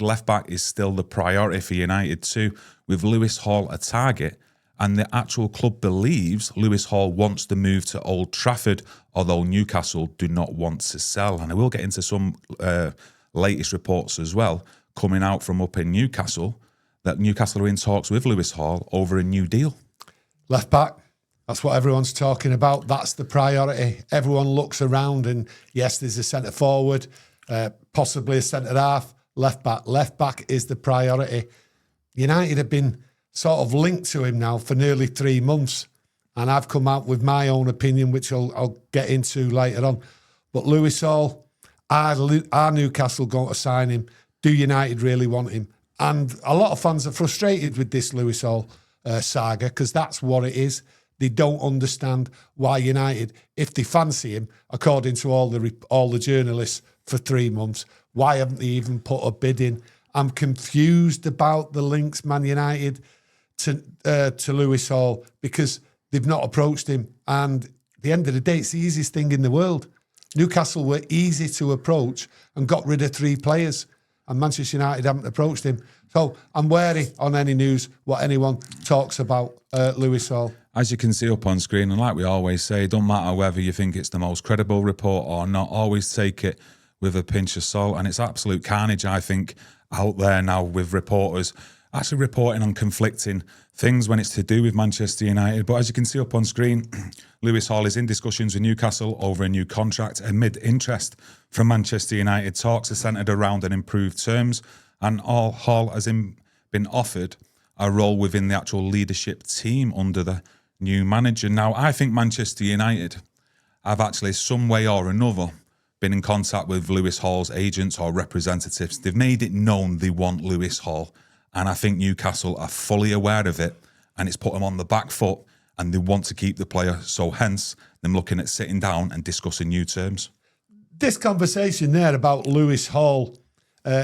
left back is still the priority for United too, with Lewis Hall a target. And the actual club believes Lewis Hall wants to move to Old Trafford, although Newcastle do not want to sell. And I will get into some latest reports as well coming out from up in Newcastle, that Newcastle are in talks with Lewis Hall over a new deal. Left back, that's what everyone's talking about. That's the priority. Everyone looks around and, yes, there's a centre forward, possibly a centre half, left back. Left back is the priority. United have been sort of linked to him now for nearly 3 months. And I've come out with my own opinion, which I'll get into later on. But Lewis Hall, are Newcastle going to sign him? Do United really want him? And a lot of fans are frustrated with this Lewis Hall saga, because that's what it is. They don't understand why United, if they fancy him, according to all the journalists for 3 months, why haven't they even put a bid in? I'm confused about the links, Man United, to Lewis Hall, because they've not approached him. And at the end of the day, it's the easiest thing in the world. Newcastle were easy to approach and got rid of 3 players, and Manchester United haven't approached him. So I'm wary on any news, what anyone talks about Lewis Hall. As you can see up on screen, and like we always say, it don't matter whether you think it's the most credible report or not, always take it with a pinch of salt. And it's absolute carnage, I think, out there now with reporters actually reporting on conflicting things when it's to do with Manchester United. But as you can see up on screen, Lewis Hall is in discussions with Newcastle over a new contract amid interest from Manchester United. Talks are centred around an improved terms, and Hall has been offered a role within the actual leadership team under the new manager. Now, I think Manchester United have actually some way or another been in contact with Lewis Hall's agents or representatives. They've made it known they want Lewis Hall, and I think Newcastle are fully aware of it, and it's put them on the back foot, and they want to keep the player. So hence, them looking at sitting down and discussing new terms. This conversation there about Lewis Hall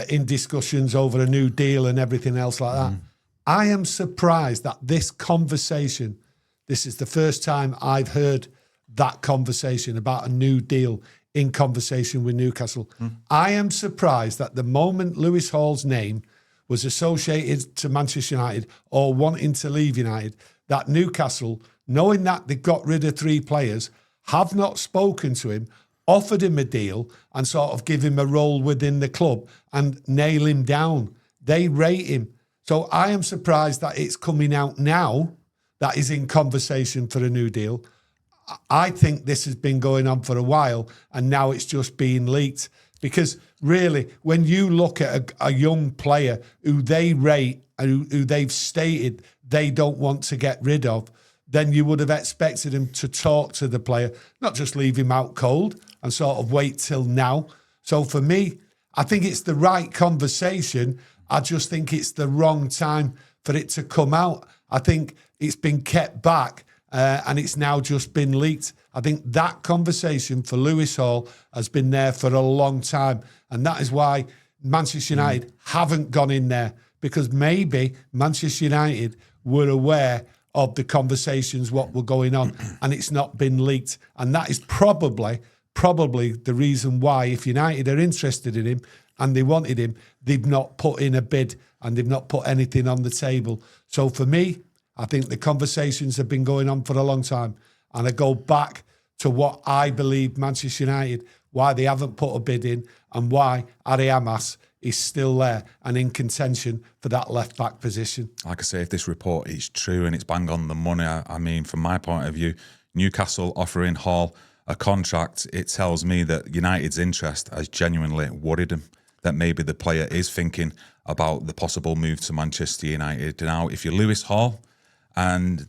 in discussions over a new deal and everything else like that, I am surprised that this conversation, this is the first time I've heard that conversation about a new deal in conversation with Newcastle. I am surprised that the moment Lewis Hall's name was associated to Manchester United or wanting to leave United, that Newcastle, knowing that they got rid of 3 players, have not spoken to him, offered him a deal and sort of give him a role within the club and nail him down. They rate him. So I am surprised that it's coming out now that he's in conversation for a new deal. I think this has been going on for a while, and now it's just being leaked. Because really, when you look at a young player who they rate and who they've stated they don't want to get rid of, then you would have expected him to talk to the player, not just leave him out cold and sort of wait till now. So for me, I think it's the right conversation. I just think it's the wrong time for it to come out. I think it's been kept back and it's now just been leaked. I think that conversation for Lewis Hall has been there for a long time. And that is why Manchester United haven't gone in there, because maybe Manchester United were aware of the conversations, what were going on, and it's not been leaked. And that is probably the reason why, if United are interested in him and they wanted him, they've not put in a bid and they've not put anything on the table. So for me, I think the conversations have been going on for a long time. And I go back to what I believe Manchester United, why they haven't put a bid in and why Ari Amas is still there and in contention for that left-back position. Like I say, if this report is true and it's bang on the money, I mean, from my point of view, Newcastle offering Hall a contract, it tells me that United's interest has genuinely worried him, that maybe the player is thinking about the possible move to Manchester United. Now, if you're Lewis Hall and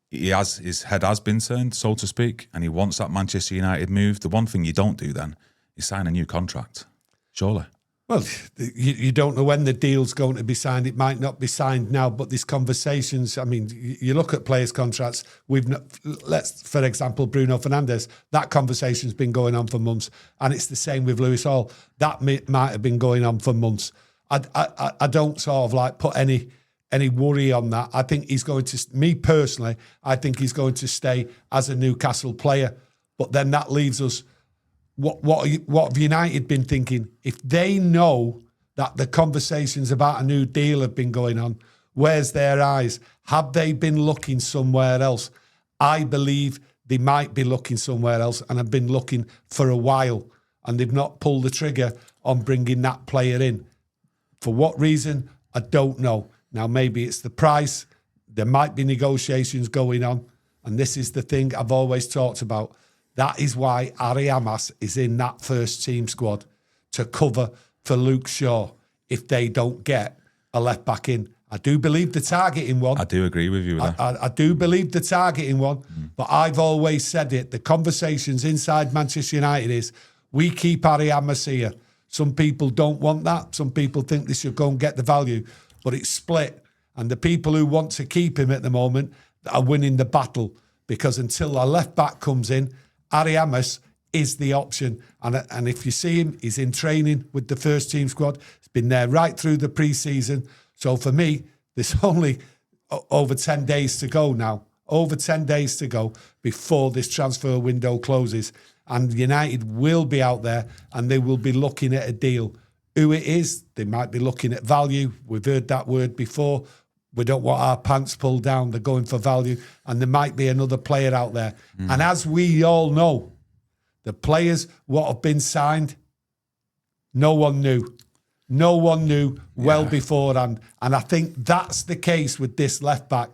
his head has been turned, so to speak, and he wants that Manchester United move, the one thing you don't do then is sign a new contract, surely. Well, you don't know when the deal's going to be signed. It might not be signed now, but these conversations, I mean, you look at players' contracts, for example, Bruno Fernandes, that conversation's been going on for months, and it's the same with Lewis Hall. That might have been going on for months. I don't sort of like put any worry on that. I think he's going to, me personally, I think he's going to stay as a Newcastle player. But then that leaves us, what have United been thinking? If they know that the conversations about a new deal have been going on. Where's their eyes? Have they been looking somewhere else? I believe they might be looking somewhere else and have been looking for a while, and they've not pulled the trigger on bringing that player in. For what reason? I don't know. Now, maybe it's the price. There might be negotiations going on. And this is the thing I've always talked about. That is why Ari Amas is in that first team squad to cover for Luke Shaw if they don't get a left back in. I do believe the targeting one. I do agree with you with that. I do believe the targeting one, but I've always said it. The conversations inside Manchester United is we keep Ari Amas here. Some people don't want that. Some people think they should go and get the value, but it's split. And the people who want to keep him at the moment are winning the battle, because until a left back comes in, Ari Amas is the option. And if you see him, he's in training with the first team squad. He's been there right through the pre-season. So for me, there's only over 10 days to go now. Over 10 days to go before this transfer window closes. And United will be out there and they will be looking at a deal. Who it is, they might be looking at value. We've heard that word before. We don't want our pants pulled down. They're going for value. And there might be another player out there. And as we all know, the players what have been signed, no one knew. No one knew well beforehand. And I think that's the case with this left back.